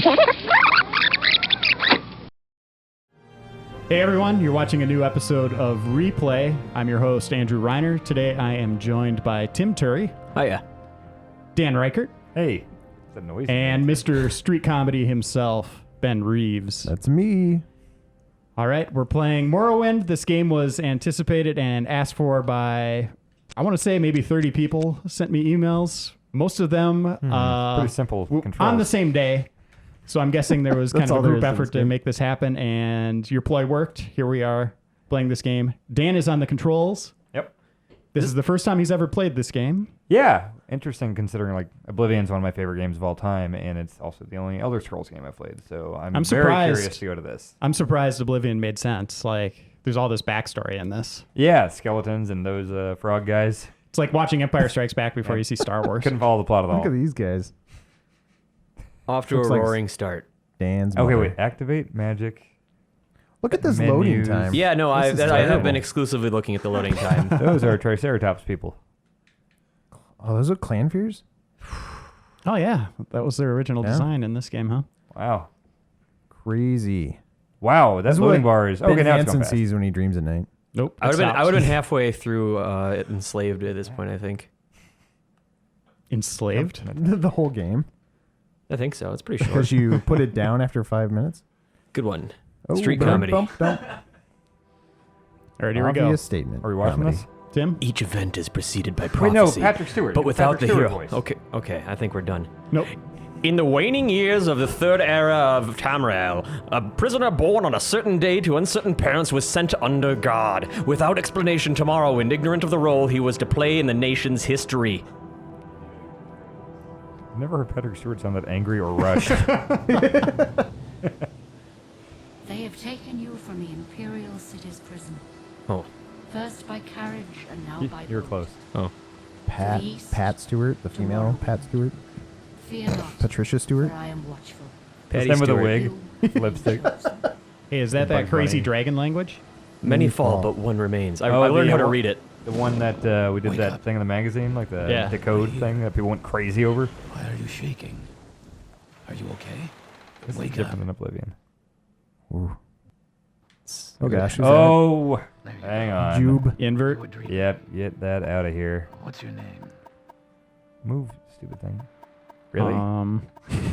Hey everyone, you're watching a new episode of Replay. I'm your host, Andrew Reiner. Today I am joined by Tim Turi. Hiya. Dan Ryckert. Hey. The noise. And Mr. Street Comedy himself, Ben Reeves. That's me. All right, we're playing Morrowind. This game was anticipated and asked for by, I want to say maybe 30 people sent me emails. Most of them pretty simple controls. on the same day. So I'm guessing there was kind of a group effort to game. make this happen, and your ploy worked. Here we are playing this game. Dan is on the controls. Yep. This is the first time he's ever played this game. Yeah. Interesting considering like Oblivion's one of my favorite games of all time, and it's also the only Elder Scrolls game I've played. So I'm very surprised. curious to go to this. I'm surprised Oblivion made sense. Like, there's all this backstory in this. Yeah, skeletons and those frog guys. It's like watching Empire Strikes Back before you see Star Wars. Couldn't follow the plot at all. Look at these guys. Off to Looks a like roaring start. Dan's Okay, mother. wait. Activate magic. Look at this loading menus. time. Yeah, no, I is have terrible. been exclusively looking at the loading time. Those are Triceratops people. Oh, those are clan fears? Oh, yeah. That was their original design in this game, huh? Wow. Crazy. Wow, that This is loading what bar is... Ben Okay, now it's Hansen going fast. sees when he dreams at night. Nope. I would have been halfway through Enslaved at this point, I think. Enslaved? The whole game. I think so. It's pretty short. Because you put it down after 5 minutes. Good one. Oh, Street bump, comedy. bump, bump. All right, here we go. Obvious statement. Are we watching Comedy. this? Tim? Each event is preceded by Wait, prophecy. no, Patrick Stewart. But without Patrick the Stewart hero. voice. Okay, I think we're done. Nope. In the waning years of the third era of Tamriel, a prisoner born on a certain day to uncertain parents was sent under guard, without explanation to Morrowind, ignorant of the role he was to play in the nation's history. I've never heard Patrick Stewart sound that angry or rushed. They have taken you from the Imperial City's prison. Oh. First by carriage and now by You're boat. close. Oh. Pat Stewart, the female Pat Stewart. Fear not, Patricia Stewart. for I am watchful. Patty Same with a Stewart. wig, lipstick. Hey, is that Bugs crazy Bunny. dragon language? Many Many fall, fall. but one remains. I Oh, learned the how to one- read it. The one that we did that thing in the magazine, like the code thing that people went crazy over. Why are you shaking? Are you okay? This Wake is different up. than Oblivion. Ooh. Oh gosh. who's Oh, There you hang go. on. Jube. Invert? Would dream. Yep, get that out of here. What's your name? Move, stupid thing. Really? Um,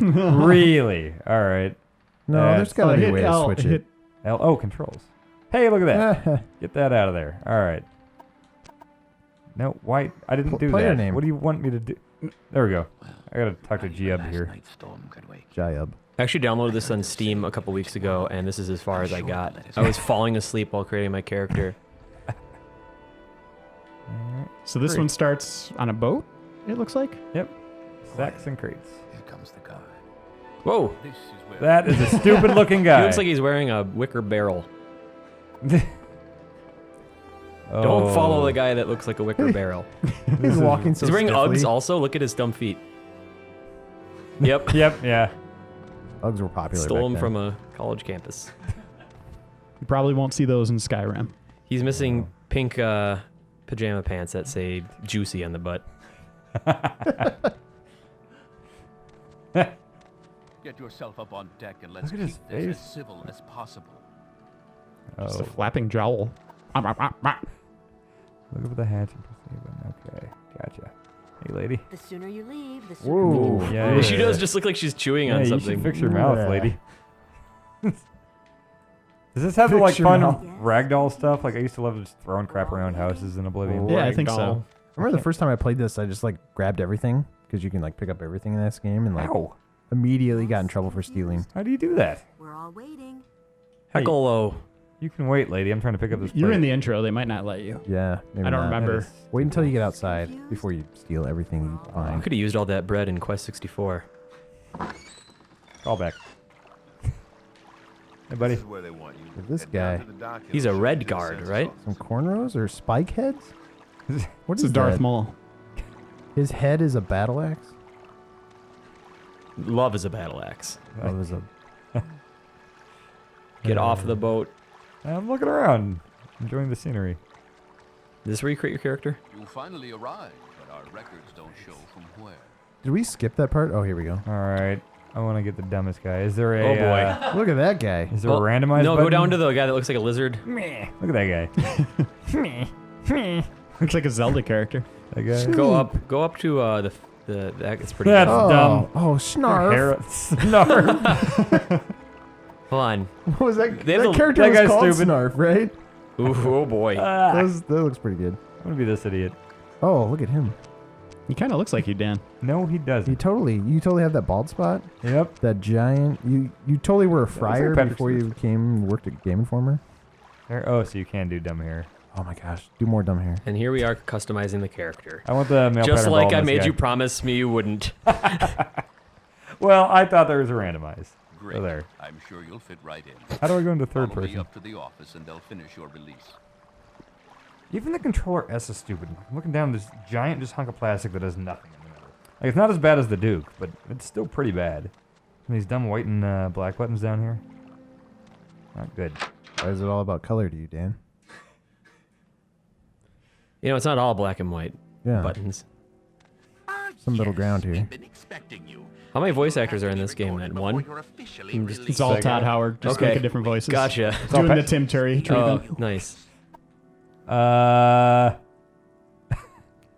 Really? All right. No, there's That's- got to be a hit way to L, switch hit- it. Oh, controls. Hey, look at that. Get that out of there. All right. No, why? I didn't do Player that. name. What do you want me to do? There we go. Well, I gotta talk to only G a up vast here. Nightstorm could wake you. Jayub. I actually downloaded this on Steam a couple weeks ago, and this is as far as I got. I was falling asleep while creating my character. So this Great. one starts on a boat, it looks like? Yep. Sacks and crates. Here comes the guard. Whoa! This is where That is a stupid looking He guy. looks like he's wearing a wicker barrel. Oh. Don't follow the guy that looks like a wicker barrel. He's walking so He's wearing stiffly. Uggs also. Look at his dumb feet. Yep. Yep, yeah. Uggs were popular Stole back them then. from a college campus. You probably won't see those in Skyrim. He's missing pink pajama pants that say juicy on the butt. Get yourself up on deck and let's Look at his keep this as face. civil as possible. Just a Oh. flapping jowl. Look over the hatch and perceive him. Okay, gotcha. Hey, lady. The sooner you leave, the sooner Whoa. we can Yeah, Ooh, yeah, she yeah. does just look like she's chewing Yeah, on you something. should fix your mouth, Yeah. lady. Does this have the Fix like your fun mouth. ragdoll stuff? Like I used to love just throwing crap around houses in Oblivion. Yeah, I think so. Ragdoll. I remember the first time I played this, I just like grabbed everything because you can like pick up everything in this game and like How? immediately got in trouble for stealing. How do you do that? We're all waiting. Heckle-o. You can wait, lady. I'm trying to pick up this You're plate. in the intro, they might not let you. Yeah, maybe I don't not. remember. That is- Wait until you get outside before you steal everything you I find. could have used all that bread in Quest 64. Call back. Hey, buddy. This is where they want you. With this Head down guy. to the dock and He's a shoot red the guard, census right? officer. Some cornrows or spike heads? What It's is a Darth that? Maul. His head is a battle axe? Love is a battle axe. Oh, it was a Get off the boat. I'm looking around, enjoying the scenery. Is this where you create your character? You finally arrived, but our records don't show from where. Did we skip that part? Oh, here we go. All right. I want to get the dumbest guy. Is there a? Oh boy. Look at that guy. Is there a randomized? No, button? go down to the guy that looks like a lizard. Look at that guy. Looks like a Zelda character. That guy. Go up to the that it's pretty That's good. dumb. Oh, Snarf. Snarf. Hold on. What was that? They have That the- character that was guy's called stupid. Snarf, right? Ooh, oh boy. That looks pretty good. I'm gonna be this idiot. Oh, look at him. He kind of looks like you, Dan. No, he You doesn't. totally have that bald spot. Yep. That giant. You totally were a like friar Patrick before you worked at Game Informer. There, oh, so you can do dumb hair. Oh my gosh, do more dumb hair. And here we are customizing the character. I want the male Just pattern like I baldness made guy. you promise me you wouldn't. Well, I thought there was a randomized. Great. So there. I'm sure you'll fit right in. How do I go into third Follow me person? up to the office and they'll finish your release. Even the controller S is stupid. I'm looking down this giant just hunk of plastic that does nothing in the middle. Like, it's not as bad as the Duke, but it's still pretty bad. And these dumb white and black buttons down here. Not good. Why is it all about color to you, Dan? You know, it's not all black and white Yeah, buttons. some middle ground here. How many voice actors are in this game then? One? It's all Todd Howard, just Okay. making different voices. Gotcha. Doing the Tim Turi Oh, treatment. nice.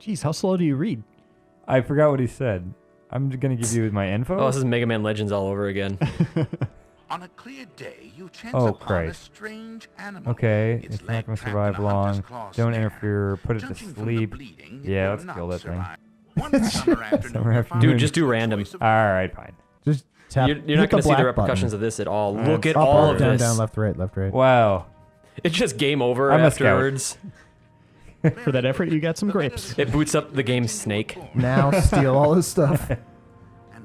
Jeez, how slow do you read? I forgot what he said. I'm just gonna give you my info. Oh, this is Mega Man Legends all over again. On a clear day, you chance Oh, upon Christ. a strange animal. Okay, Its it's leg not gonna trapped survive in a hunter's long. claw Don't snare. interfere. Put it to Judging from the sleep. bleeding, it Yeah, will let's not kill that thing. survive. One summer afternoon, Summer you afternoon. find Dude, a just do choice random. of- All right, fine. Just tap. You're hit not going to see the black repercussions button. of this at all. Look at Up, all up, of down, this. down, left, right, left, right. Wow. It's just game over I'm a scout. afterwards. For that effort, you got some grapes. It boots up the game Snake. Now steal all his stuff. And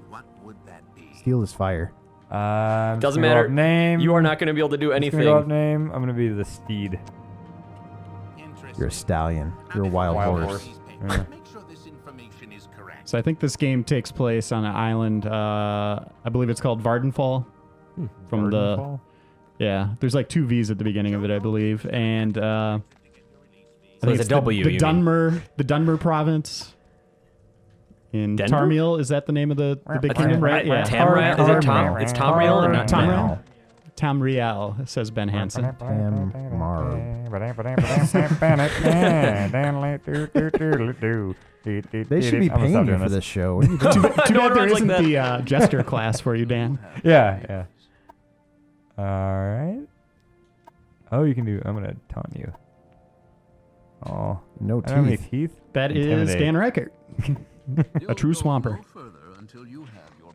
what would that be? Steal his fire. I'm just Doesn't gonna go matter. up Name. You are not going to be able to do Just anything. gonna go up name. I'm gonna be the steed. You're a stallion. You're a wild horse. Yeah. Make sure this information is correct. So I think this game takes place on an island. I believe it's called Vardenfall. From the Vardenfall? yeah, there's like two V's at the beginning of it, I believe, and I So think it's it's a W, The you mean? Dunmer province in Denver? Tamriel. Is that the name of the big kingdom, right? Yeah, Tamriel? Is it Tom? It's Tamriel and not Tamriel. Tamriel. Tamriel, says Ben Hansen. They should be paying you for this show. What are you doing? Too No bad one there runs like isn't that. the jester class for you, Dan. Yeah, yeah. All right. Oh, you can do. I'm gonna taunt you. Oh, No I don't have any teeth. teeth. That is Intimidate. Dan Ryckert, a true swamper.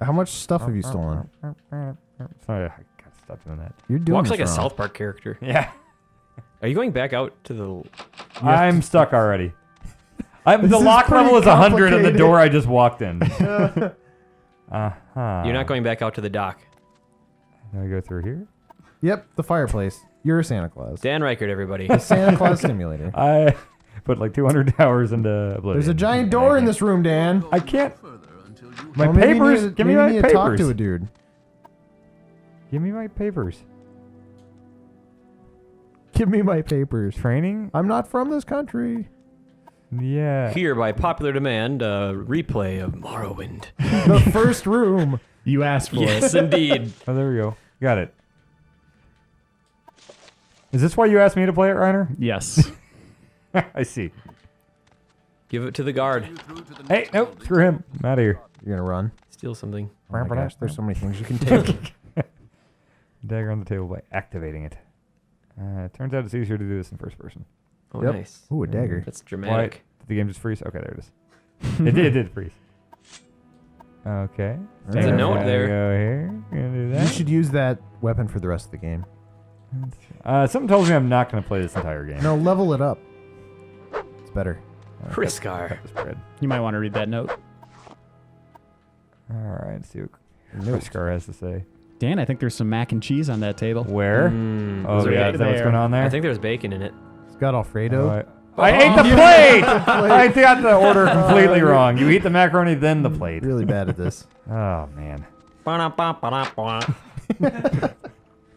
How much stuff have you stolen? Sorry, I gotta stop doing that. You're doing Walks this like a wrong. South Park character. Yeah, Are you going back out to the... I'm stuck already. The is lock pretty level is 100, and the complicated. door I just walked in. You're not going back out to the dock. Do I go through here? Yep, the fireplace. You're a Santa Claus. Dan Ryckert, everybody. The Santa Claus simulator. I put like 200 hours into Oblivion. There's a giant door in this room, Dan. I can't. My Well, maybe you papers. need to- Give me maybe my you need to talk papers. to a dude. Give me my papers. Give me my papers. Training? I'm not from this country. Yeah. Here, by popular demand, a replay of Morrowind. The first room. You asked for it. Yes, indeed. Oh, there we go. Got it. Is this why you asked me to play it, Reiner? Yes. I see. Give it to the guard. Hey, nope, screw him. I'm out of here. You're gonna run. Steal something. Oh my gosh, there's so many things you can take. Dagger on the table by activating it. Turns out it's easier to do this in first person. Oh, Yep. nice. Ooh, a dagger. That's Why? dramatic. Did the game just freeze? Okay, there it is. It did freeze. Okay. There's a Alright. note there. Go here. Gonna do You that. should use that weapon for the rest of the game. Something tells me I'm not going to play this entire game. No, level it up. It's better. Kriskar. Cut the spread. You might want to read that note. All right, let's see what Kriskar has to say. Dan, I think there's some mac and cheese on that table. Where? Oh, is there yeah, bacon is that what's there? going on there? I think there's bacon in it. It's got Alfredo. I ate the plate! I got the order completely wrong. You eat the macaroni, then the plate. Really bad at this. Oh, man.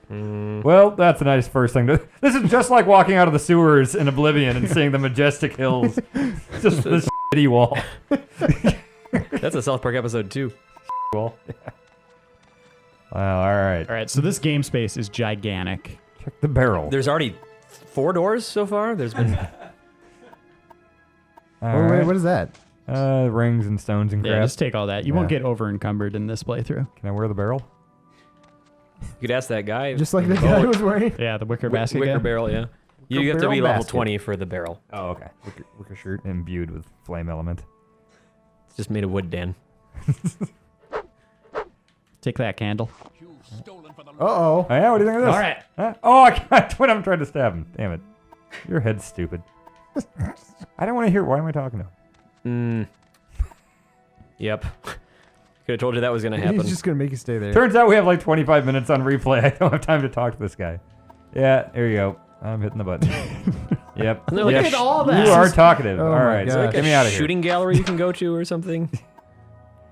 Mm. Well, that's a nice first thing. This is just like walking out of the sewers in Oblivion and seeing the majestic hills. Just this shitty wall. That's a South Park episode, too. Wall. Wow, all right. All right, so this game space is gigantic. Check the barrel. There's already 4 doors so far. There's been. All Oh, wait, right. what is that? Rings and stones and Yeah, crap. just take all that. You won't Yeah. get over encumbered in this playthrough. Can I wear the barrel? You could ask that guy. Just like the guy was wearing. Yeah, the wicker basket Wicker guy. barrel, yeah. You Wicker have to be barrel level basket. 20 for the barrel. Oh, okay. Wicker shirt imbued with flame element. It's just made of wood, Dan. Take that candle. Uh-oh. Oh, yeah? What do you think of this? All right. Huh? Oh, I can't. I'm trying to stab him. Damn it. Your head's stupid. I don't want to hear. Why am I talking to him? Yep. Could have told you that was going to happen. He's just going to make you stay there. Turns out we have like 25 minutes on replay. I don't have time to talk to this guy. Yeah, there you go. I'm hitting the button. Yep. Look Yep. at all that. You are talkative. Oh All my right, so gosh. get me out of here. Shooting gallery you can go to or something.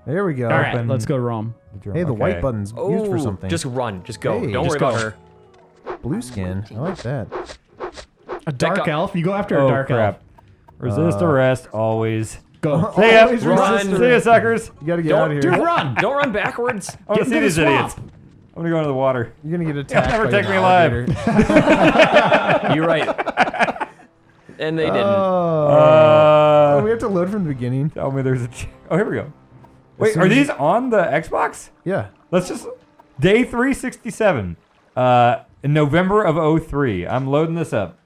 There we go. All right, Open. let's go Rome. Hey, the white Okay. button's used for something. Just run. Just go. Hey. Don't Just worry go. about her. blue skin. I like that. A dark guy- elf? You go after Oh, a dark crap. elf. Resist arrest, always. Go. See ya. Always run. See ya, suckers. You got to get out of here. Dude, run! Don't run backwards. I want to Get see into these the idiots. swamp. I'm going to go into the water. You're going to get attacked never by take an me alive. alligator. You're right. And they didn't. Oh, we have to load from the beginning. Tell me there's a... Oh, here we go. Wait, soon are as these on the Xbox? Yeah. Let's just... Day 367. In November of 03. I'm loading this up.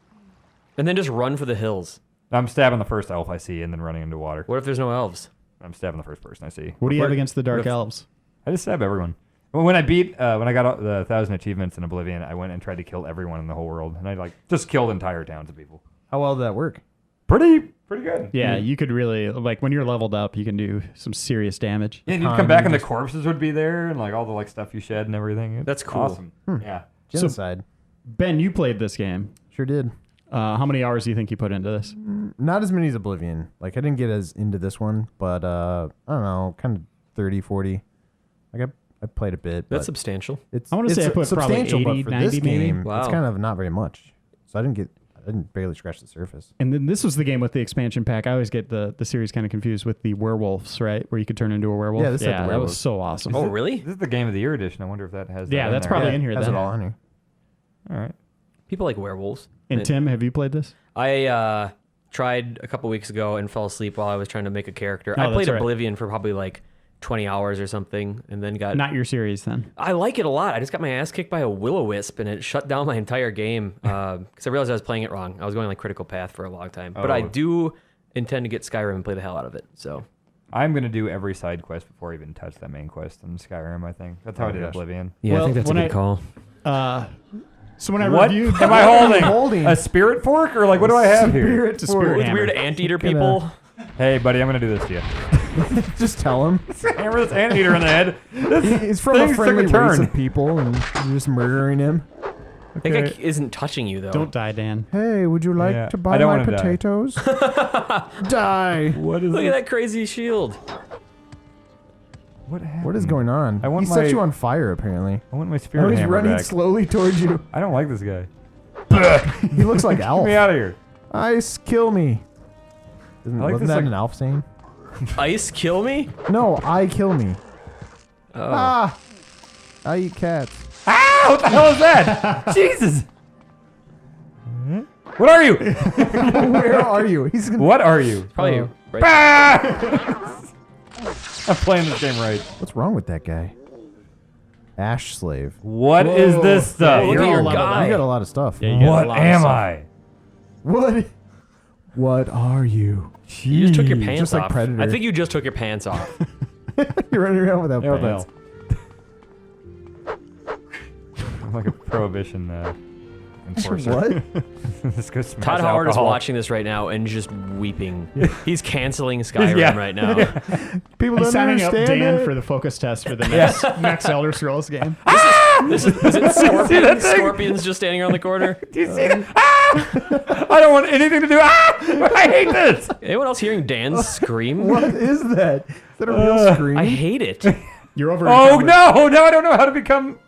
And then just run for the hills. I'm stabbing the first elf I see and then running into water. What if there's no elves? I'm stabbing the first person I see. What do you have Where- against the dark elves? I just stab everyone. Well, when I beat, when I got all the 1,000 achievements in Oblivion, I went and tried to kill everyone in the whole world, and I like just killed entire towns of people. How well did that work? Pretty good. Yeah, you could really, like, when you're leveled up, you can do some serious damage. Yeah, and you'd come back and the corpses would be there, and like all the like stuff you shed and everything. It's That's cool. Awesome. Yeah. Genocide. Ben, you played this game. Sure did. How many hours do you think you put into this? Not as many as Oblivion. Like, I didn't get as into this one, but I don't know, kind of 30, 40. Like, I played a bit. That's but substantial. it's, I wanna it's say I put probably substantial, 80, but for 90 this maybe. game, Wow. it's kind of not very much. So I didn't barely scratch the surface. And then this was the game with the expansion pack. I always get the series kind of confused with the werewolves, right? Where you could turn into a werewolf. Yeah, this had the that was werewolves. so awesome. Oh, really? This is the Game of the Year edition. I wonder if that has. Yeah, that in that's there. probably Yeah, in here has then. it all on here. All right. People like werewolves. And Tim, have you played this? I tried a couple weeks ago and fell asleep while I was trying to make a character. Oh, I played that's right. Oblivion for probably like 20 hours or something, and then got... Not your series then. I like it a lot. I just got my ass kicked by a will-o-wisp, and it shut down my entire game because I realized I was playing it wrong. I was going like critical path for a long time. But I Oh. do intend to get Skyrim and play the hell out of it. So I'm gonna do every side quest before I even touch that main quest in Skyrim. I think that's how I did gosh. Oblivion. yeah, Well, I think that's a when good I- call. So when I What reviewed... am I holding? holding? A spirit fork or like what do I have here? Spirit It's a fork. spirit With hammer. weird anteater people. Hey, buddy, I'm gonna do this to you. Just tell him. Hammer this anteater in the head. This He's from a thing's took friendly race turn. of people, and you're just murdering him. That guy isn't touching you, though. Don't die, Dan. Hey, would you like Yeah, to I buy don't my wanna die. potatoes? Die. What is Look at this? that crazy shield. What happened? What is going on? I want he set my- you on fire, apparently. I want my Oh, spirit he's hammer running back. slowly towards you. I don't like this guy. He looks like Alf. Get me out of here. Ice, kill me. I like Wasn't this, that like- an Alf saying? Ice kill me? No, I kill me. Oh. Ah! I eat cats. Ah! What the hell is that? Jesus! What are you? Where are you? He's gonna... What are you? Probably Oh. right. Ah! I'm playing this game right. What's wrong with that guy? Ash slave. What is this stuff? Look You're at all your leveled guy. You got a lot of stuff. Yeah, you got a What lot of am stuff. I? What are you? You just took your pants Just like off. Predator. I think you just took your pants off. You're running around without Yeah, what the pants. hell? I'm like a prohibition enforcer. What? This goes smash Todd Howard alcohol. is watching this right now and just weeping. He's canceling Skyrim Yeah. right now. People I'm don't signing up understand Dan it. for the focus test for the next Elder Scrolls game. Is it that scorpions? thing? Scorpions just standing around the corner. Do you see that? Ah! I don't want anything to do. Ah! I hate this. Anyone else hearing Dan scream? What is that? Is that a real scream? I hate it. You're over. Oh no! Now I don't know how to become.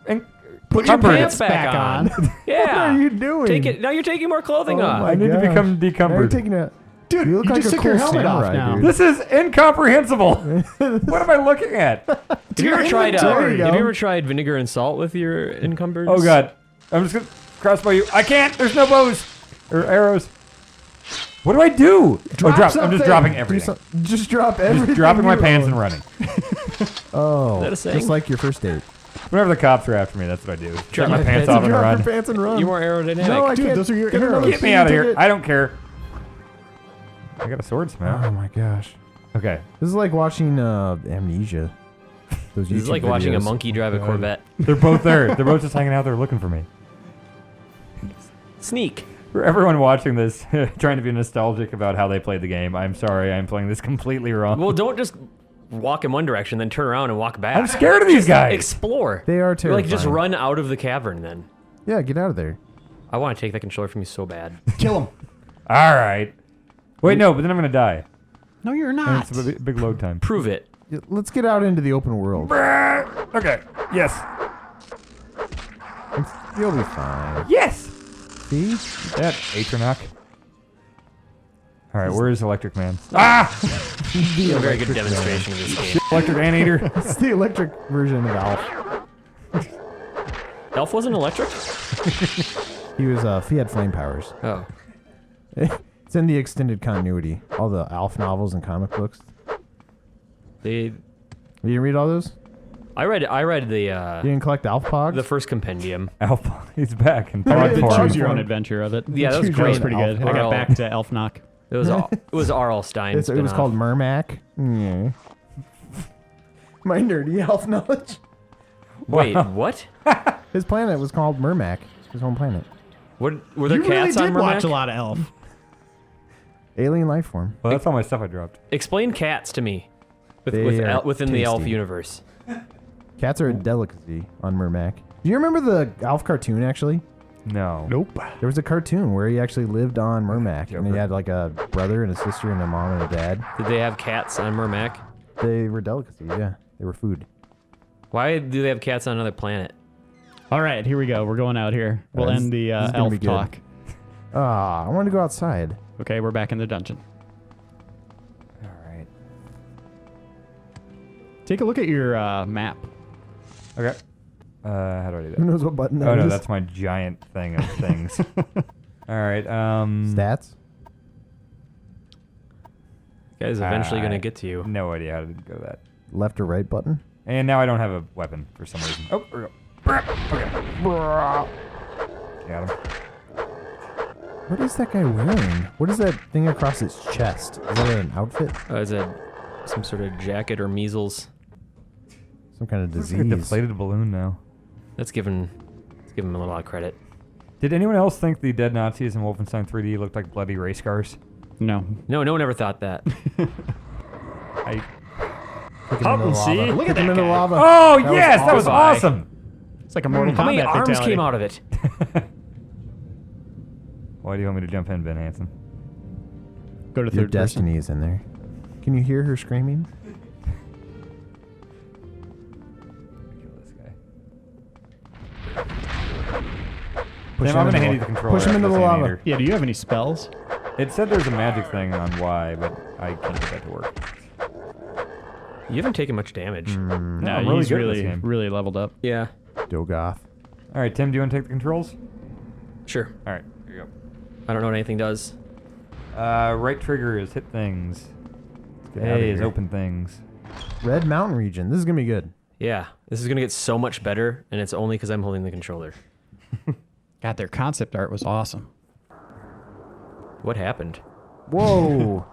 Put your encumbered. pants back on. Yeah. What are you doing? Take it. Now you're taking more clothing Oh off. my I need to gosh. become Now you're decumbered. taking a Dude, You you, look like just a took your cool helmet off samurai, now. dude. This is incomprehensible. What am I looking at? Have you ever tried? There you Have go. you ever tried vinegar and salt with your encumbered? Oh god. I'm just gonna crossbow you. I can't. There's no bows or arrows. What do I do? I'm just something. dropping Do everything. just drop everything. Just dropping my you pants own. and running. Oh, Is that a saying? just like your first date. Whenever the cops are after me, that's what I do. Drop my my pants pants off and and Drop run. your pants and run. You're more aerodynamic. No, I Dude, can't. those are your Get another arrows. Get me out of here. ticket. I don't care. I got a sword smell. Oh my gosh. Okay. This is like watching Amnesia. Those This is YouTube like watching a videos. monkey drive a Corvette. They're both there. They're both just hanging out there looking for me. Sneak. For everyone watching this, trying to be nostalgic about how they played the game, I'm sorry. I'm playing this completely wrong. Well, don't just walk in one direction, then turn around and walk back. I'm scared of these guys. Explore. They are Like, just terrifying. run out of the cavern then. Yeah, get out of there. I want to take that controller from you so bad. Kill him. All right. Wait, no, but then I'm going to die. No, you're And not. it's a big load time. Prove it. Let's get out into the open world. Okay. Yes. You'll be fine. Yes. See? That Atronach. All right, where is Electric Man? Ah! A very good demonstration of this game. Electric Anteater. It's the electric version of Alf. Elf wasn't electric? He was, he had flame powers. Oh. It's in the extended continuity. All the Alf novels and comic books. They. You didn't read all those? I read the You didn't collect Alf Pogs? the first compendium. Alpha. He's back in I read pod the form. choose your own adventure of it. Yeah, that was That great. was pretty good. I got Elf- back to Elfnock. It was R.L. Stein. it was spin-off. called Mermac. Yeah. My nerdy elf knowledge. Wait, what? His planet was called Mermac. His home planet. What were there You really cats did on watch Mermac? a lot of Elf. Alien life form. Well, that's all my stuff I dropped. Explain cats to me. They are Within the Elf tasty. universe. Cats are a delicacy on Mermac. Do you remember the Alf cartoon, actually? No. Nope. There was a cartoon where he actually lived on Mermac, and he Joker. had like a brother and a sister and a mom and a dad. Did they have cats on Mermac? They were delicacies, yeah. They were food. Why do they have cats on another planet? All right, here we go. We're going out here. We'll This- end the this is gonna Elf be good. talk. Ah, I wanted to go outside. Okay, we're back in the dungeon. All right. Take a look at your map. Okay. How do I do that? Who knows what button that Oh no, is? that's my giant thing of things. All right. Stats? Guy's eventually I- going to get to you. No idea how to go to that. Left or right button? And now I don't have a weapon for some reason. Oh, there we go. Okay. Got him. What is that guy wearing? What is that thing across his chest? Is that an outfit? Is it some sort of jacket or measles? Some kind of Looks like a disease. deflated balloon now. Let's give him a lot of credit. Did anyone else think the dead Nazis in Wolfenstein 3D looked like bloody race scars? No. No one ever thought that. I. Kick him into the see? lava. Look Kick at him that into the guy. lava. Oh That was yes, that was awesome. awesome. It's like a Mortal How many Kombat arms fatality. came out of it? Why do you want me to jump in, Ben Hansen? Go to Your third person. destiny is in there. Can you hear her screaming? Kill this guy. Push Sam, him I'm gonna into hand you the- the controller. Push him into the after this lava. Anteater. Yeah, do you have any spells? It said there's a magic thing on Y, but I can't get that to work. You haven't taken much damage. No, I'm really he's good at this really, game. really leveled up. Yeah, Dogoth. All right, Tim, do you want to take the controls? sure. All right, here you I don't know what anything does. go. Right trigger is hit things. get outta A is here. open things. Red Mountain region. This is gonna be good. Yeah, this is gonna get so much better, and it's only because I'm holding the controller. God, their concept art was awesome. What happened? Whoa.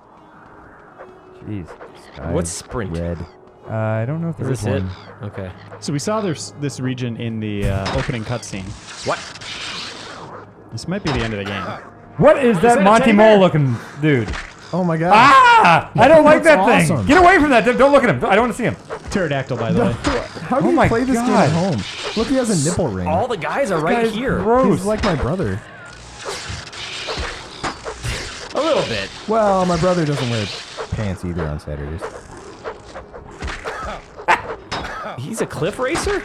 Jeez. Sky What's sprint? Red. I don't know if Is there is this it? one. Okay. So we saw this region in the opening cutscene. What? This might be the end of the game. What is that that a Monty teddy Mole bear? looking dude? Oh my god. Ah! I don't like that That's thing. awesome. Get away from that. Don't look at him. I don't want to see him. Pterodactyl, by the way. How do Oh you my play this game God. at home? Look, he has a nipple ring. All the guys are right Guy's here. gross. He's like my brother. A little bit. Well, my brother doesn't wear pants either on Saturdays. He's a cliff racer?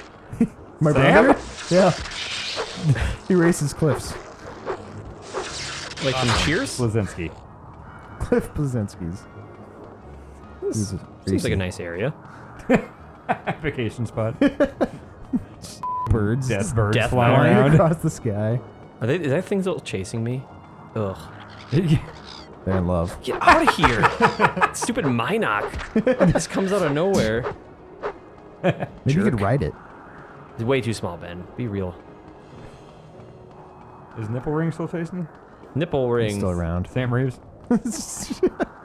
My Sam? brother? Yeah. He races cliffs. Like from Cheers? Blazinski. Cliff Blazinski's. Seems like a nice area. Vacation spot. Birds. Death birds Death flying flying around. across the sky. Is that things all chasing me? Ugh. They're in love. Get out of here! Stupid Minoc. This comes out of nowhere. Maybe you could ride it. It's way too small, Ben. Be real. Is Nipple Ring still chasing you? Nipple ring. It's still around. Sam Reeves?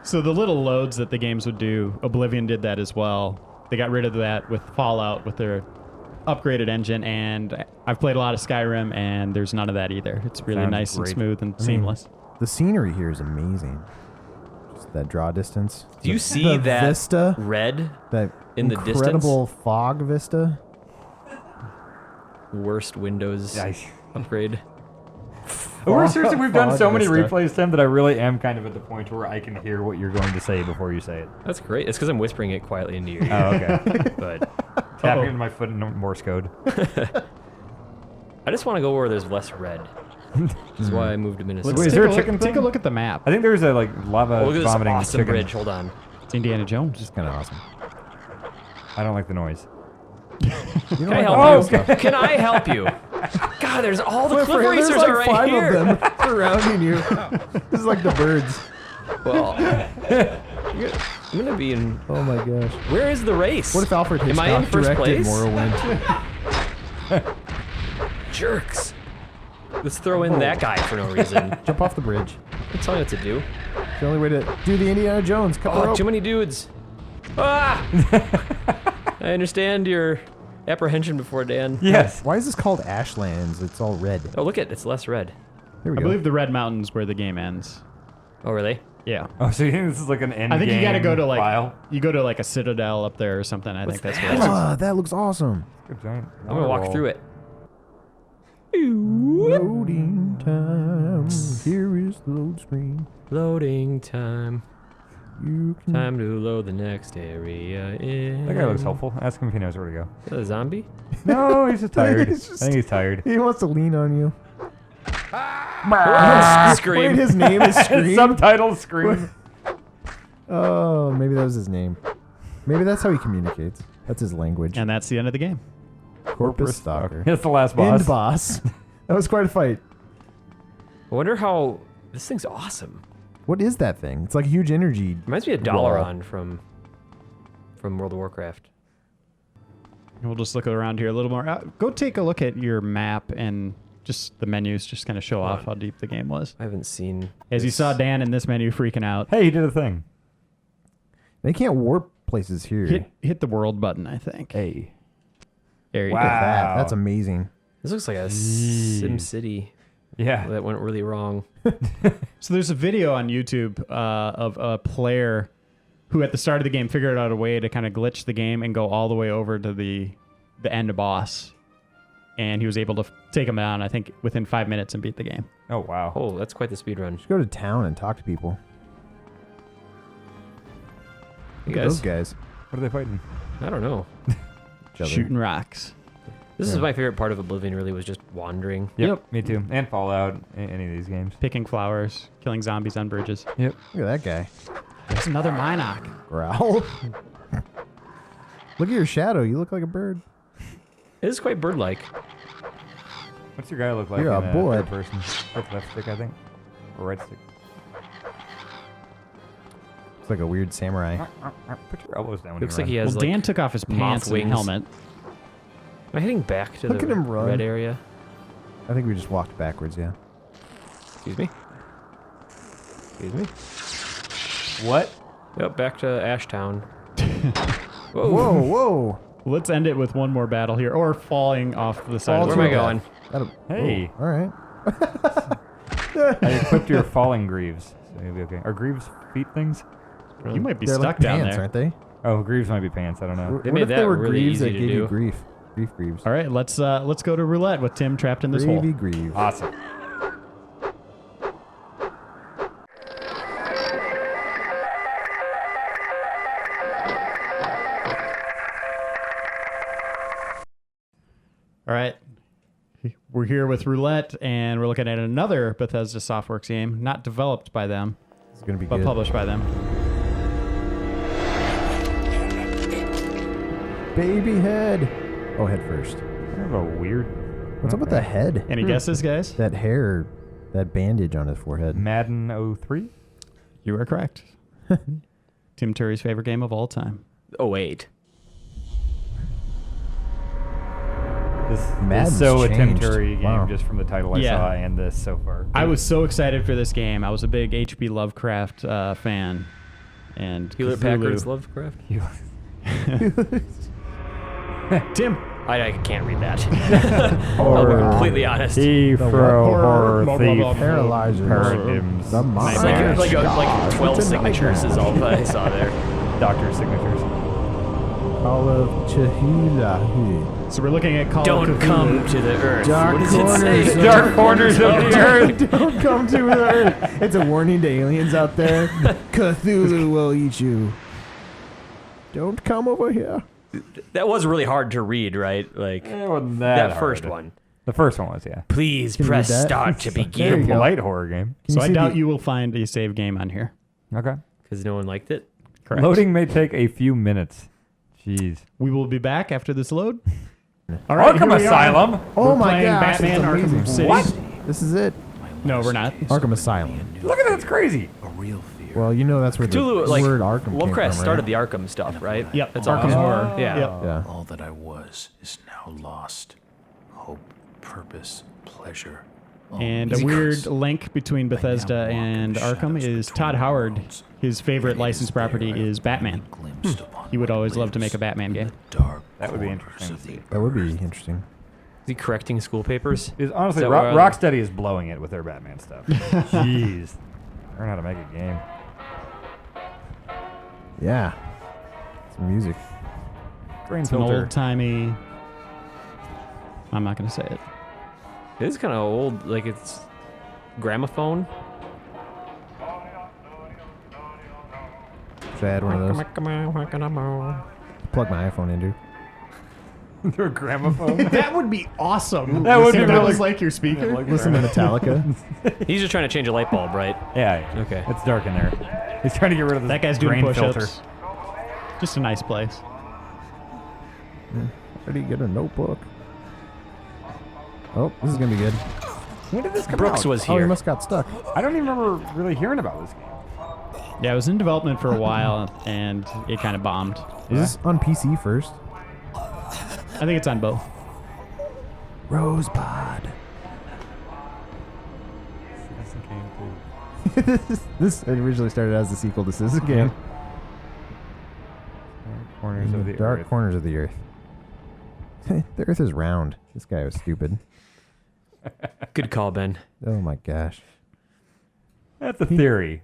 So the little loads that the games would do, Oblivion did that as well. They got rid of that with Fallout with their upgraded engine, and I've played a lot of Skyrim, and there's none of that either. It's really Sounds nice great. and smooth and seamless. The scenery here is amazing. Just that draw distance. Do you The- see the that vista? red That in the distance? incredible fog vista. Worst Windows upgrade. Seriously, we've done so many Vista. replays, Tim, that I really am kind of at the point where I can hear what you're going to say before you say it. That's great. It's because I'm whispering it quietly into your ear. Oh, okay. But Tapping into my foot in Morse code. I just want to go where there's less red. This is why I moved to Minnesota. Wait, is Take there a a look- chicken Take a thing? look at the map. I think there's a lava Oh, look at this vomiting awesome chicken. bridge. Hold on. It's Indiana Jones. Just kind of awesome. I don't like the noise. Can I help you? Can I help you? God, there's all the cliff racers There's like are right 5 here. of them surrounding you. This is like the birds. Well, I'm gonna be in. Oh my gosh. Where is the race? What if Alfred Am I in Hitchcock first directed place? Morrowind? Jerks. Let's throw in that guy for no reason. Jump off the bridge. That's all you have to do. It's the only way to do the Indiana Jones. Cut the Oh, rope. too many dudes. Ah! I understand your apprehension before, Dan. Yes. Why is this called Ashlands? It's all red. Oh, look it's less red. Here we I go. believe the Red Mountains where the game ends. Oh, really? Yeah. Oh, so you think this is like an end I think you got to game go to like file? you go to like a citadel up there or something. I think that's where it's Ah, that looks awesome. Good giant I'm gonna walk through it. Loading time. Here is the load screen. Loading time. You can. Time to load the next area in. That guy looks helpful. Ask him if he knows where to go. Is that a zombie? No, he's just tired. He's just- I think he's tired. He wants to lean on you. Scream. Wait, his name is Scream? Subtitle Scream. Oh, maybe that was his name. Maybe that's how he communicates. That's his language. and that's the end of the game. Corpus Stalker. That's the last boss. End boss. That was quite a fight. I wonder how. This thing's awesome. What is that thing? It's like a huge energy. Reminds me of Dalaran from World of Warcraft. We'll just look around here a little more. Go take a look at your map and just the menus. Just kind of show off how deep the game was. I haven't seen. As you this. saw Dan in this menu freaking out. Hey, he did a thing. They can't warp places here. Hit the world button, I think. Hey. There you Wow. go. That. That's amazing. This looks like a Jeez. Sim City Yeah. that went really wrong. So there's a video on YouTube of a player who at the start of the game figured out a way to kind of glitch the game and go all the way over to the end boss. And he was able to take him down, I think, within 5 minutes and beat the game. Oh, wow. Oh, that's quite the speed run. Just go to town and talk to people. You Look at guys, those guys. What are they fighting? I don't know. Each other. Shooting rocks. This is my favorite part of Oblivion. Really, was just wandering. Yep. Me too. And Fallout. Any of these games. Picking flowers, killing zombies on bridges. Yep. Look at that guy. There's another Minoc. Growl. Look at your shadow. You look like a bird. It is quite bird-like. What's your guy look like? You're in a boy. third person? Like left stick, I think. Or right stick. It's like a weird samurai. Put your elbows down when Looks you like he run. has Well, like. Dan took off his moth pants and wings. helmet. Am I heading back to Look the at him run. red area? I think we just walked backwards, yeah. Excuse me. Excuse me. What? Yep, back to Ashtown. Whoa, whoa. Let's end it with one more battle here, or falling off the side. Where of am the I road. going? That'll- Hey. oh, all right. I equipped your falling greaves. So you'll be okay. Are greaves feet things? You might be They're stuck like down pants, there. aren't they? Oh, greaves might be pants. I don't know. They What made if they that were really greaves easy that to gave you do. grief? Grief greaves. All right, let's go to roulette with Tim trapped in this hole. Gravy grieve. Awesome. All right. We're here with Roulette, and we're looking at another Bethesda Softworks game, not developed by them. It's gonna be but good. published by them. Baby head. Oh, head first. Kind of a weird. What's up with the head? Any guesses, guys? That hair, that bandage on his forehead. Madden 03? You are correct. Tim Turi's favorite game of all time. Oh, wait. This Madden's is so a Tim changed. Turi game Wow. just from the title I Yeah. saw and this so far. I was so excited for this game. I was a big H.P. Lovecraft fan. And Hewlett Cthulhu. Packard's Lovecraft? Tim. I can't read that. I'll be completely honest. He horror, blah, blah, blah, thief, Paralyzers. paradigms, The mind. It's like 12 It's a signatures is all I saw there. doctor signatures. Call of Chahula. So we're looking at Call of Don't Cthulhu. come to the earth. Dark What does it corners. say? Dark corners of the earth. Don't come to the earth. It's a warning to aliens out there. Cthulhu will eat you. Don't come over here. That was really hard to read, right? Like It wasn't that hard. first one. The first one was, yeah. Please Can you press read that? start to There you begin. go. A light horror game. Can So I see doubt the- you will find a save game on here. Okay. Because no one liked it. Correct. Loading may take a few minutes. Jeez. We will be back after this load. All right, here Arkham we are. Asylum. Oh We're my playing gosh, Batman it's Arkham amazing. City. What? This is it. No, we're not. Arkham Asylum. Look at that. That's crazy. A real fear. Well, you know that's where Cthulhu, the like word Arkham Lovecraft came from, started right? the Arkham stuff, right? Yep, That's Arkham Arkham Horror. Yeah. Yep. Yeah. All that I was is now lost. Hope, purpose, pleasure. And a weird link between Bethesda and Arkham is Todd Howard. His favorite licensed property is Batman. He would always love to make a Batman game. That would be interesting to see. That would be interesting. Is he correcting school papers? Is honestly, that what- Rocksteady is blowing it with their Batman stuff. Jeez. Learn how to make a game. Yeah. Some music. Brain It's an filter. old-timey... I'm not going to say it. It is kind of old. Like it's gramophone. Should I add one of those? Plug my iPhone into. Through a gramophone. That would be awesome. That would be If that really- was like your speaker. Listen to Metallica. He's just trying to change a light bulb, right? Yeah. Okay. It's dark in there. He's trying to get rid of this That guy's doing brain push-ups. filter. Just a nice place. Where do you get a notebook? Oh, this is gonna be good. When did this come Brooks out? was Oh, you here. must got stuck. I don't even remember really hearing about this game. Yeah, it was in development for a while, and it kind of bombed. Is this on PC first? I think it's on both. Rosebud. Citizen Kane 2. This originally started as the sequel to Citizen Kane. Corners of the Dark Earth. corners of the Earth. The Earth is round. This guy was stupid. Good call, Ben. Oh my gosh. That's a theory.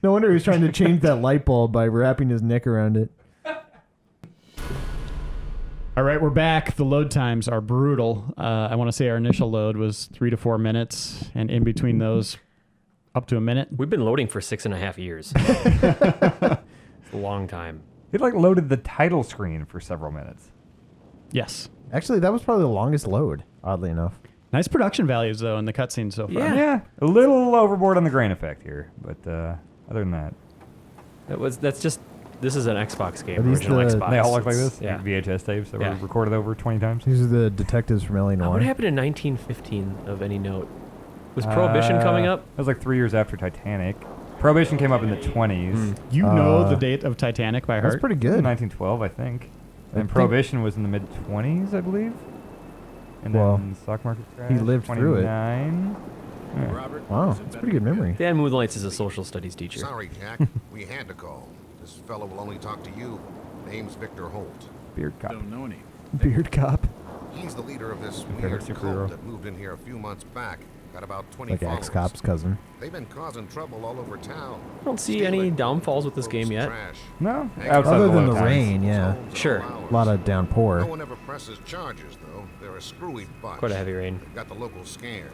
No wonder he was trying to change that light bulb by wrapping his neck around it. All right, we're back. The load times are brutal. I want to say our initial load was 3 to 4 minutes, and in between those, up to a minute. We've been loading for 6.5 years. It's a long time. It like loaded the title screen for several minutes. Yes. Actually, that was probably the longest load, oddly enough. Nice production values, though, in the cutscenes so far. Yeah. Yeah, a little overboard on the grain effect here, but other than that, This is an Xbox game, Are these original the- Xbox. they all look like It's- this. Yeah. Like VHS tapes that Yeah. were recorded over 20 times. These are the detectives from L.A. Noire. What happened in 1915 of any note? Was Prohibition coming up? That was like 3 years after Titanic. Prohibition came up in the 20s. You know the date of Titanic by That's heart? pretty In good. 1912, I think. I And think- Prohibition was in the mid-20s, I believe. And Well, then stock market crash. he lived through it. 29. Yeah. Robert, Wow, that's pretty good memory. Dan Moonlights is a social studies teacher. Sorry, Jack. We had to call. This fellow will only talk to you. Name's Victor Holt. Beard cop. don't know any. Beard cop. He's the leader of this favorite weird superhero. cult that moved in here a few months back. Got about 20 Like followers. ex-cop's cousin. They've been causing trouble all over town. I don't see any downfalls with this game yet. Trash. No? Other than the low times. rain, yeah. Sure. A lot of No downpour. one ever presses charges, though. They're a screwy bunch. Quite a heavy rain. They've got the locals scared.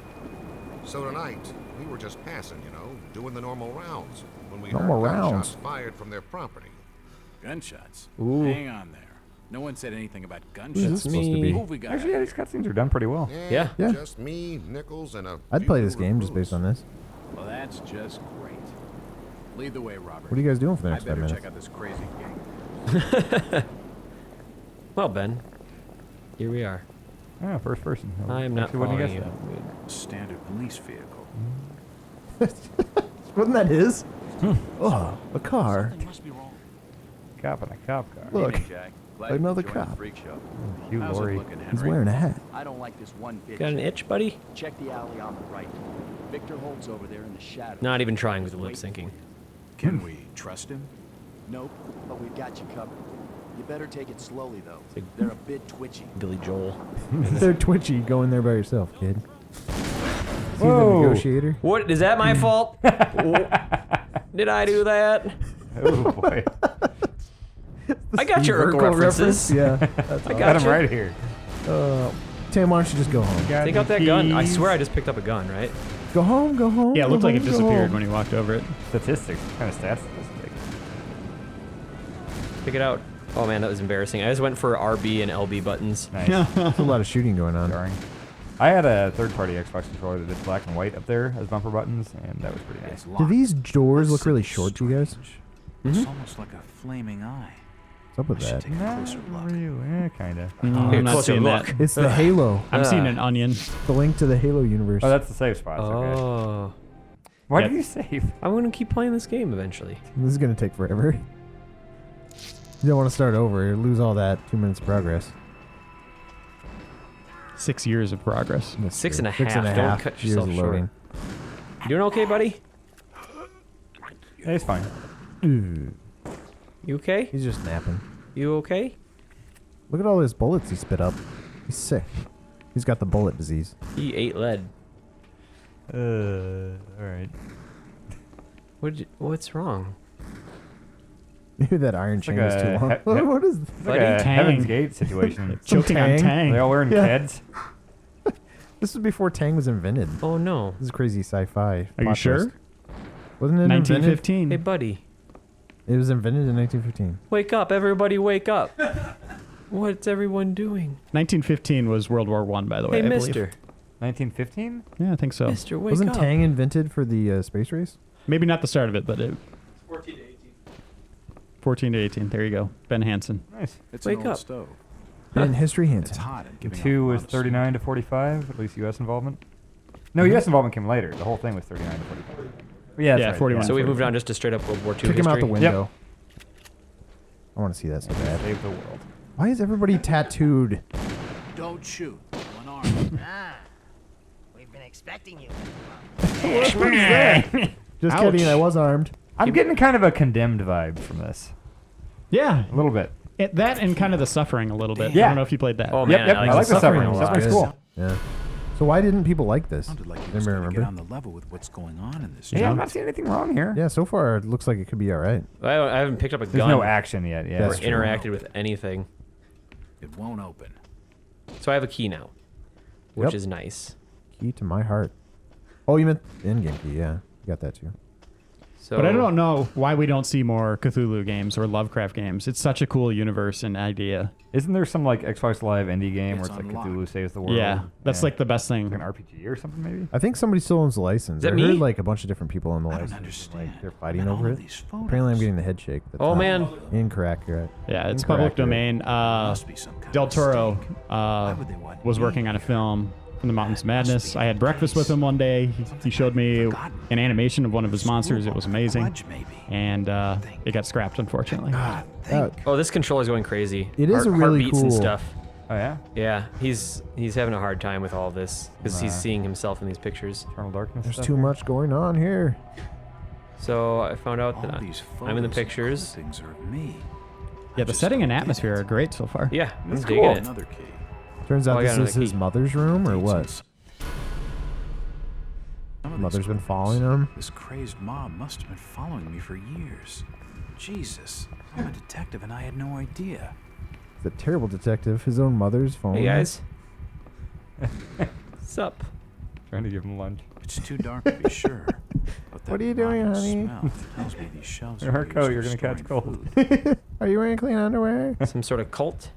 So tonight, we were just passing, doing the normal rounds. When we Normal heard rounds. gunshots fired from their property. Gunshots. Ooh. Hang on there. No one said anything about Who's gunshots. this supposed to be? Who have we got? Actually, yeah, these cutscenes are done pretty well. Yeah. Yeah. Just me, Nichols, and a I'd few play new this game just based recruits. on this. Well, that's just great. Lead the way, Robert. What are you guys doing for the I next 5 better minutes? check out this crazy gang. Well, Ben, here we are. Ah, first person. Oh, I'm not actually wouldn't following guess you. that. Standard police vehicle. Wasn't that his? Oh, a car. Cop in a cop car. Look, Jack. another cop. Hugh How's it Laurie. looking, He's Henry? wearing a hat. I don't like this one bit. Got an itch, buddy? Check the alley on the right. Victor Holt's over there in the shadows. Not even trying with the lip syncing. Can we trust him? Nope, but we've got you covered. You better take it slowly, though. Like- They're a bit twitchy. Billy Joel. They're twitchy. Go in there by yourself, kid. See the Whoa. negotiator? What? Is that my fault? Did I do that? Oh boy. I got your Vertical Urkel references. Yeah. I Got got him you. right here. Tim, why don't you just go home? Take out that gun. I swear I just picked up a gun, right? Go home, go home. Yeah, it go looked like it home, go disappeared home. when he walked over it. Statistics. What kind of stats statistics? Pick it out. Oh man, that was embarrassing. I just went for RB and LB buttons. Nice. There's a lot of shooting going on. Jarring. I had a third-party Xbox controller that did black and white up there as bumper buttons, and that was pretty nice. Do these doors look really short to you guys? It's almost like a flaming eye. What's up with I should that? take a closer look. Yeah, kind of. I'm not closer seeing look. that. It's the Halo. I'm seeing an onion. The link to the Halo universe. Oh, that's the save spot. Okay. Oh. Why Yeah. did you save? I'm gonna keep playing this game eventually. This is going to take forever. You don't want to start over. You lose all that 2 minutes of progress. 6 years of progress. That's Six true. and a 6 and a half. Don't half cut years yourself of short. loading. You doing okay, buddy? Yeah, he's fine. Ooh, You okay? he's just napping. You okay? Look at all his bullets he spit up. He's sick. He's got the bullet disease. He ate lead. All right. What's wrong? Maybe that iron chain is too long. he- What is It's like Buddy, a Tang. Heaven's Gate situation. Choking on Tang. Tang. They all wearing Yeah. Keds. this? Was before Tang was invented. Oh no. This is crazy sci-fi. Are you plot sure? twist. Wasn't it invented? 1915. Hey buddy, It was invented in 1915. wake up! Everybody, wake up! What's everyone doing? 1915 was World War One, by the way. Hey, I Mister. believe. 1915? Yeah, I think so. Mister, wake Wasn't up! Tang invented for the space race? Maybe not the start of it, but it. 14 to 18. There you go. Ben Hansen. Nice. It's Wake an old up. stove. And history It's hints. hot and giving Two off a was lot of 39 to 45, at least U.S. involvement. No, U.S. involvement came later. The whole thing was 39 to 45. But yeah, that's Yeah, right. 41. So we moved on just to straight up World War II Kick history. him out the Yep. window. I want to see that so bad. Save the world. Why is everybody tattooed? Don't shoot. One arm. We've been expecting you. Just Ouch. kidding, I was armed. I'm getting kind of a Condemned vibe from this. Yeah, A little bit. that and kind of the suffering a little bit. I Yeah. don't know if you played that. Oh Yep, man, yep. I I like the suffering. a lot. Suffering's cool. Yeah. So why didn't people like this? Sounded like he Anybody was going to get remember? on the level with what's going on in this Yeah, job. I'm not seeing anything wrong here. Yeah, so far it looks like it could be all right. I haven't picked up a There's gun no action yet. Yeah. or That's true. interacted with anything. It won't open. So I have a key now, which Yep. is nice. Key to my heart. Oh, you meant the in-game key. Yeah, you got that too. So, But I don't know why we don't see more Cthulhu games or Lovecraft games. It's such a cool universe and idea. Isn't there some like Xbox Live indie game It's where it's like unlocked. Cthulhu saves the world? Yeah, that's like the best thing. like an RPG or something maybe. I think somebody still owns the license. Is that I me? heard like a bunch of different people own the I don't license. understand. Like they're fighting And over all it. of these photos. Apparently, I'm getting the head shake. That's Oh not man, incorrect. Yeah, it's Incorrect, public right? domain. Must be some kind Del of Toro mistake. Why would they want was me working on a here? film from the Mountains of Must Madness. be I had breakfast with him one day. He showed me Forgotten. an animation of one of his monsters. It was amazing. Grudge, maybe. And it got scrapped, unfortunately. oh this controller's going crazy. It is a really heartbeats and cool- stuff. Oh yeah. Yeah, he's having a hard time with all this because he's seeing himself in these pictures. Eternal Darkness. There's stuff too here? much going on here. So I found out All that these I'm in the photos and pictures. clippings are of me. Yeah, I the just setting and don't get atmosphere it. are great so far. Yeah, I'm That's digging cool. it. Another key. Turns out I got this is another his key. mother's room, or what? Some of these Mother's been photos, following him. This crazed mob must have been following me for years. Jesus, I'm a detective and I had no idea. The terrible detective, his own mother's phone. Hey guys, sup? Trying to give him lunch. It's too dark to be sure. But that What are you doing, rotten honey? smell tells me these shelves Your are coat, used you're for gonna catch storing cold. food. Are you wearing clean underwear? Some sort of cult?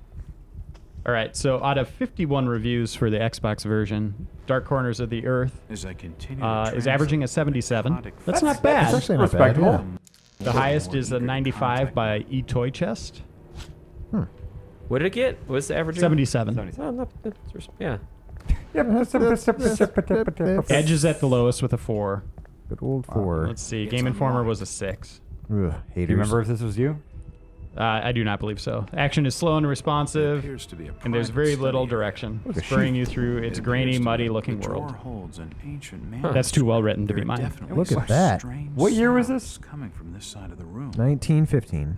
All right, so out of 51 reviews for the Xbox version, Dark Corners of the Earth As I continue is averaging a 77. narcotic That's not That's bad. actually not bad. Respectable. Yeah. The highest is a 95 by E-Toy Chest. What did it get? What's the average? 77. Oh, yeah. Edge is at the lowest with a 4. Good old 4. Let's see. Game Informer was a 6. Ugh, haters. Do you remember if this was you? I do not believe so. Action is slow and responsive, Appears to be a and there's private very little study. direction, Look at spurring you through its It grainy, appears to be muddy-looking the drawer world. holds an ancient That's too well written to be There mine. definitely Look at are that. strange What year was sounds this? Coming from this side of the room. 1915.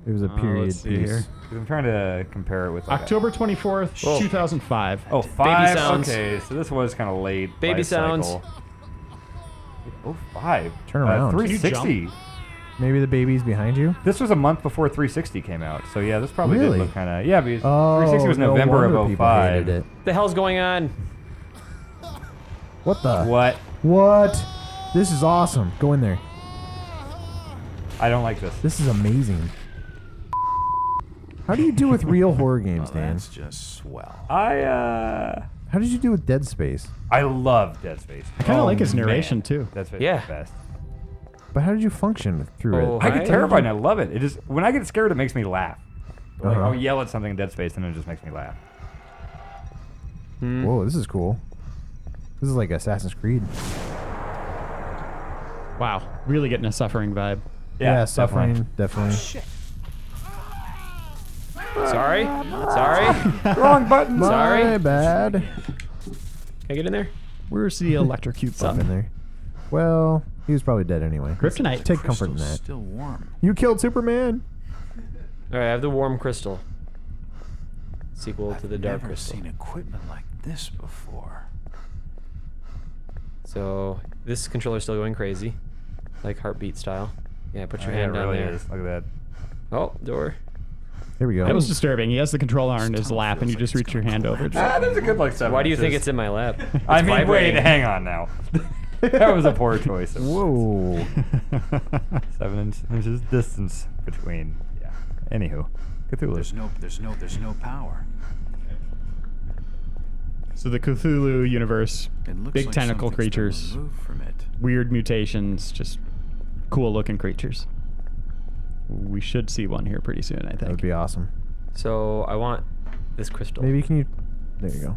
It was a period let's see piece. here. 'Cause I'm trying to compare it with like October 24th, Oh. 2005. Oh, 5? sounds. Okay, so this was kind of late. Baby life sounds. cycle. Oh, 5. Turn around. Can you 360. Maybe the baby's behind you? This was a month before 360 came out. So yeah, this probably Really? did look kind of... Yeah, because Oh, 360 was no November wonder of people 05. hated it. The hell's going on? What the? What? What? This is awesome. Go in there. I don't like this. This is amazing. How do you do with real horror games, Dan? That's just swell. How did you do with Dead Space? I love Dead Space. I kind of Oh, like his man. narration, too. Dead Space Yeah. is the best. But how did you function through Oh, it? I Hi. get terrified and I love it. It just when I get scared, it makes me laugh. Like, Uh-huh. I'll yell at something in Dead Space and it just makes me laugh. Whoa, this is cool. This is like Assassin's Creed. Wow. Really getting a suffering vibe. Yeah, suffering, definitely. Sorry? Sorry? Wrong button. Sorry? My bad. Can I get in there? Where's the electrocute Up button? in there. Well, he was probably dead anyway. Kryptonite. Take comfort in Crystal's that. Still warm. You killed Superman. All right, I have the warm crystal. Sequel to the I've dark never crystal. seen equipment like this before. So this controller's still going crazy, like heartbeat style. Yeah, put your Yeah, hand it down really there. is. Look at that. Oh, door. Here we go. That was disturbing. He has the controller on his lap, and you just reach your hand over. it. That's a good like 7 Why do you think inches. it's in my lap? I It's mean, vibrating. wait, hang on now. That was a poor choice. Whoa. 7 inches distance between. Yeah. Anywho, Cthulhu. There's no power. So the Cthulhu universe, It looks big like tentacle something's been creatures, removed from it. weird mutations, just cool looking creatures. We should see one here pretty soon, I That would think. be awesome. So I want this crystal. Maybe can you? There you go.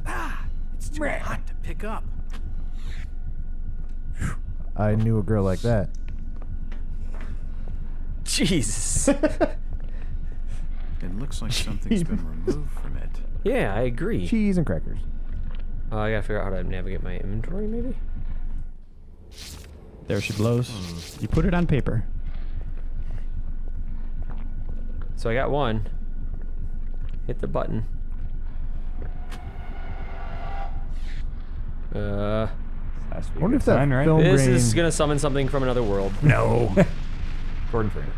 It's too hot to pick up. I knew a girl like that. Jesus. It looks like something's been removed from it. Yeah, I agree. Cheese and crackers. I gotta figure out how to navigate my inventory, maybe. There she blows. You put it on paper. So I got one. Hit the button. Has to be I a wonder good if that sign, right? film This grain. is gonna summon something from another world. No. Gordon Freeman.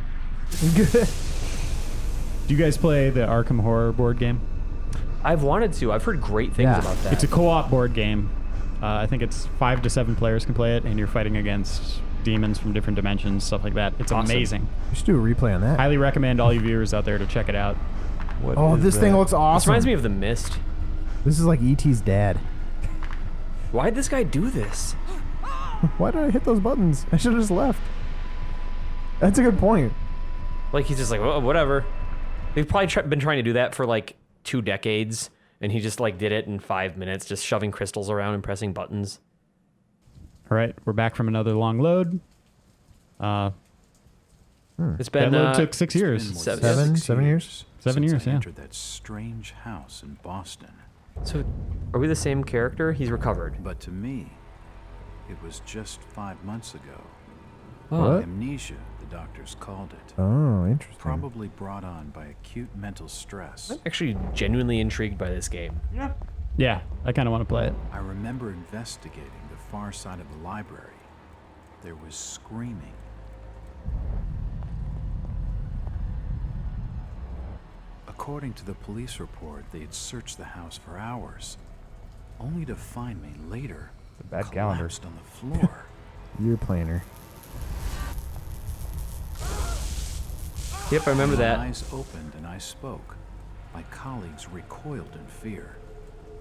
Do you guys play the Arkham Horror board game? I've wanted to. I've heard great things Yeah. about that. It's a co-op board game. I think it's 5 to 7 players can play it, and you're fighting against demons from different dimensions, stuff like that. It's Awesome. amazing. We should do a replay on that. Highly recommend all you viewers out there to check it out. What Oh, is this thing that? looks This awesome. reminds me of The Mist. This is like E.T.'s dad. Why'd this guy do this? Why did I hit those buttons? I should have just left. That's a good point. Like, he's just like, well, whatever. They've probably been trying to do that for like 2 decades, and he just like did it in 5 minutes, just shoving crystals around and pressing buttons. All right, we're back from another long load. It's That been load took 6 years. Been more Seven- than 7 6 7 years? 7 since years, I yeah. entered that strange house in Boston. So, are we the same character? He's recovered. But to me, it was just 5 months ago. Oh. What? Amnesia, the doctors called it. Oh, interesting. Probably brought on by acute mental stress. I'm actually genuinely intrigued by this game. Yeah, I kind of want to play it. I remember investigating the far side of the library. There was screaming. According to the police report, they had searched the house for hours, only to find me later The bad calendar. collapsed on the floor. Year planner. Yep, I remember My that. eyes opened and I spoke. My colleagues recoiled in fear.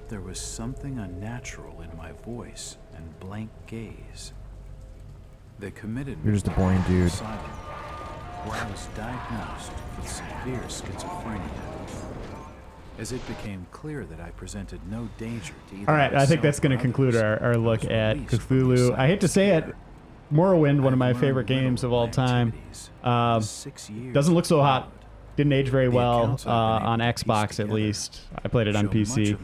There was something unnatural in my voice and blank gaze. They committed You're me just a boring to dude. asylum, where I was diagnosed with severe schizophrenia. As it became clear that I presented no danger to either All right, I think that's going to conclude our look at Cthulhu. I hate to say it, Morrowind, one of my favorite games of all time, doesn't look so hot. Didn't age very well on Xbox, at least. I played it on PC.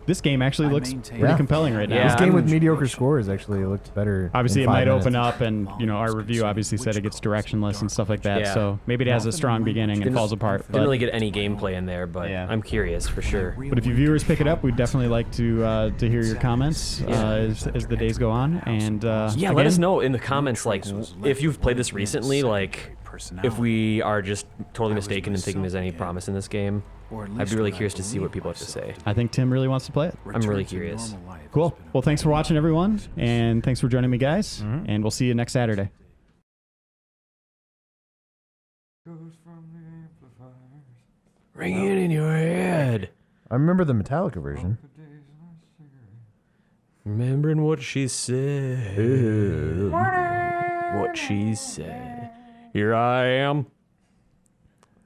This game actually looks pretty compelling right now. Yeah, This game with mediocre scores actually looked better. Obviously, in it might 5 minutes. open up, and our review obviously said it gets directionless and stuff like that. Yeah. So maybe it has a strong beginning and falls apart. Didn't really get any gameplay in there, but I'm curious for sure. But if you viewers pick it up, we'd definitely like to hear your comments as the days go on. And yeah, let us know in the comments, like, if you've played this recently, like, if we are just totally mistaken in thinking there's any promise in this game. I'd be really curious to see what people have to say. I think Tim really wants to play it. I'm really curious. Cool. Well, thanks for watching, everyone, and thanks for joining me, guys. And we'll see you next Saturday. Ring it in your head. I remember the Metallica version. Remembering what she said. What she said. Here I am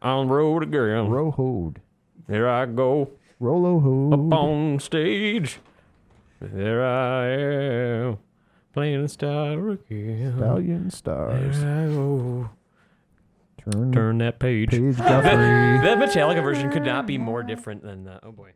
on the road again. Road. Here I go Rolo up on stage. There I am playing the star again. Stallion Stars. There I go. Turn Turn that page. Guthrie. That Metallica version could not be more different than oh boy.